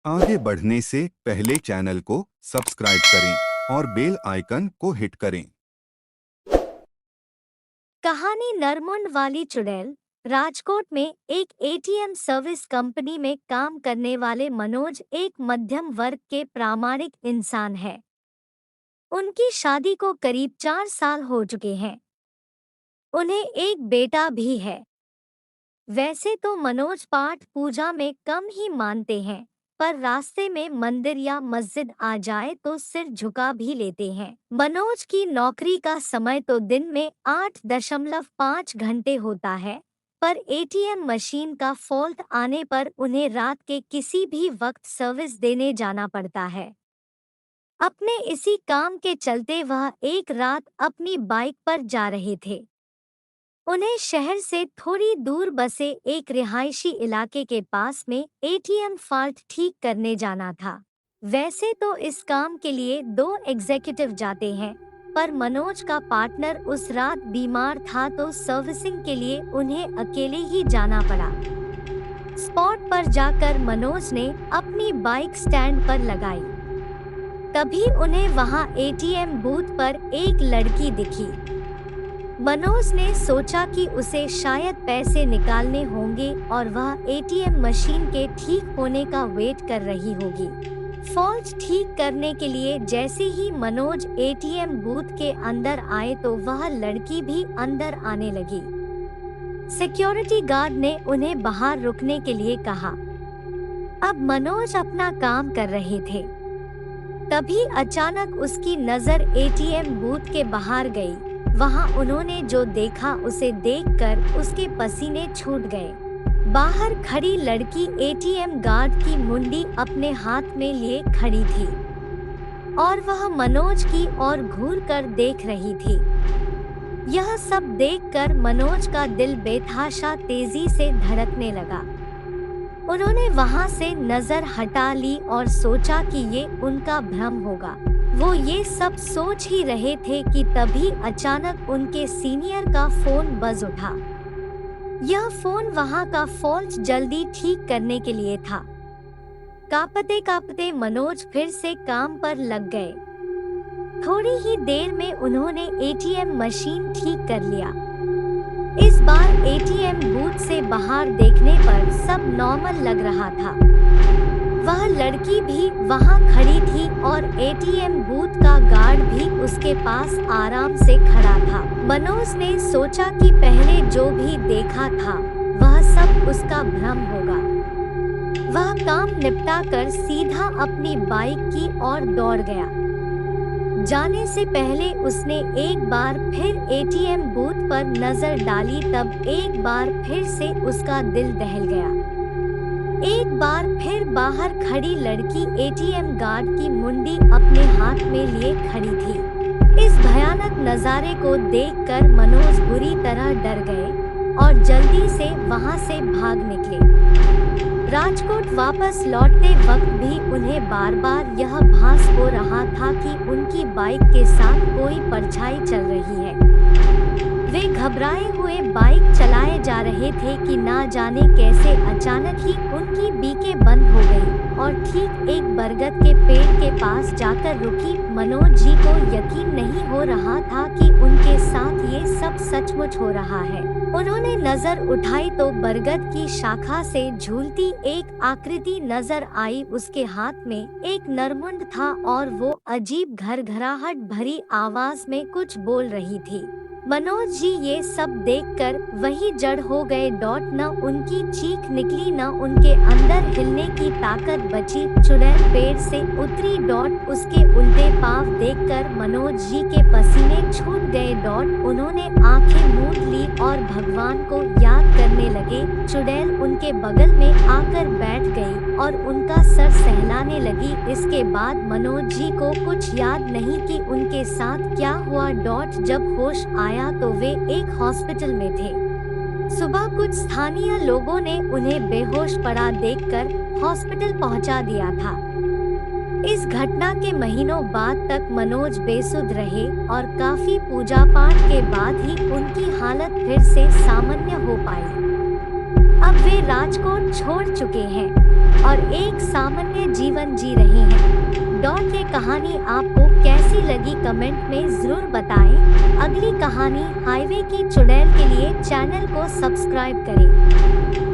आगे बढ़ने से पहले चैनल को सब्सक्राइब करें और बेल आइकन को हिट करें। कहानी नरमुंड वाली चुड़ैल। राजकोट में एक एटीएम सर्विस कंपनी में काम करने वाले मनोज एक मध्यम वर्ग के प्रामाणिक इंसान है। उनकी शादी को करीब 4 साल हो चुके हैं। उन्हें एक बेटा भी है। वैसे तो मनोज पाठ पूजा में कम ही मानते हैं, पर रास्ते में मंदिर या मस्जिद आ जाए तो सिर झुका भी लेते हैं। मनोज की नौकरी का समय तो दिन में 8.5 घंटे होता है, पर एटीएम मशीन का फॉल्ट आने पर उन्हें रात के किसी भी वक्त सर्विस देने जाना पड़ता है। अपने इसी काम के चलते वह एक रात अपनी बाइक पर जा रहे थे। उन्हें शहर से थोड़ी दूर बसे एक रिहायशी इलाके के पास में एटीएम फॉल्ट ठीक करने जाना था। वैसे तो इस काम के लिए 2 एग्जीक्यूटिव जाते हैं, पर मनोज का पार्टनर उस रात बीमार था तो सर्विसिंग के लिए उन्हें अकेले ही जाना पड़ा। स्पॉट पर जाकर मनोज ने अपनी बाइक स्टैंड पर लगाई। तभी उन्हें वहां एटीएम बूथ पर एक लड़की दिखी। मनोज ने सोचा कि उसे शायद पैसे निकालने होंगे और वह एटीएम मशीन के ठीक होने का वेट कर रही होगी। फॉल्ट ठीक करने के लिए जैसे ही मनोज एटीएम बूथ के अंदर आए तो वह लड़की भी अंदर आने लगी। सिक्योरिटी गार्ड ने उन्हें बाहर रुकने के लिए कहा। अब मनोज अपना काम कर रहे थे। तभी अचानक उसकी नजर एटीएम बूथ के बाहर गई। वहां उन्होंने जो देखा उसे देखकर उसके पसीने छूट गए। बाहर खड़ी लड़की एटीएम गार्ड की मुंडी अपने हाथ में लिए खड़ी थी और वह मनोज की ओर घूरकर देख रही थी। यह सब देखकर मनोज का दिल बेतहाशा तेजी से धड़कने लगा। उन्होंने वहां से नजर हटा ली और सोचा कि ये उनका भ्रम होगा। वो ये सब सोच ही रहे थे कि तभी अचानक उनके सीनियर का फोन बज उठा। यह फोन वहां का फॉल्ट जल्दी ठीक करने के लिए था। कांपते कांपते मनोज फिर से काम पर लग गए। थोड़ी ही देर में उन्होंने एटीएम मशीन ठीक कर लिया। इस बार एटीएम बूथ से बाहर देखने पर सब नॉर्मल लग रहा था। वह लड़की भी वहां खड़ी थी और एटीएम बूथ का गार्ड भी उसके पास आराम से खड़ा था। मनोज ने सोचा कि पहले जो भी देखा था वह सब उसका भ्रम होगा। वह काम निपटा कर सीधा अपनी बाइक की ओर दौड़ गया। जाने से पहले उसने एक बार फिर एटीएम बूथ पर नजर डाली, तब एक बार फिर से उसका दिल दहल गया। एक बार फिर बाहर खड़ी लड़की एटीएम गार्ड की मुंडी अपने हाथ में लिए खड़ी थी। इस भयानक नजारे को देखकर मनोज बुरी तरह डर गए और जल्दी से वहां से भाग निकले। राजकोट वापस लौटते वक्त भी उन्हें बार बार यह भास हो रहा था कि उनकी बाइक के साथ कोई परछाई चल रही है। वे घबराए हुए बाइक चलाए जा रहे थे कि ना जाने कैसे अचानक ही उनकी बीकें बंद हो गई और ठीक एक बरगद के पेड़ के पास जाकर रुकी। मनोज जी को यकीन नहीं हो रहा था कि उनके साथ ये सब सचमुच हो रहा है। उन्होंने नजर उठाई तो बरगद की शाखा से झूलती एक आकृति नजर आई। उसके हाथ में एक नरमुंड था और वो अजीब घरघराहट भरी आवाज में कुछ बोल रही थी। मनोज जी ये सब देखकर वही जड़ हो गए। न उनकी चीख निकली, न उनके अंदर हिलने की ताकत बची। चुड़ैल पेड़ से उतरी। उसके उल्टे पांव देखकर मनोज जी के पसीने छूट गए। उन्होंने आंखें मूंद ली और भगवान को याद करने लगे। चुड़ैल उनके बगल में आकर बैठ गई और उनका सर सहलाने लगी। इसके बाद मनोज जी को कुछ याद नहीं कि उनके साथ क्या हुआ। जब होश आया तो वे एक हॉस्पिटल में थे। सुबह कुछ स्थानीय लोगों ने उन्हें बेहोश पड़ा देखकर हॉस्पिटल पहुंचा दिया था। इस घटना के महीनों बाद तक मनोज बेसुध रहे और काफी पूजा पाठ के बाद ही उनकी हालत फिर से सामान्य हो पाई। अब वे राजकोट छोड़ चुके हैं और एक सामान्य और ये कहानी आपको कैसी लगी कमेंट में जरूर बताएं। अगली कहानी हाईवे की चुड़ैल के लिए चैनल को सब्सक्राइब करें।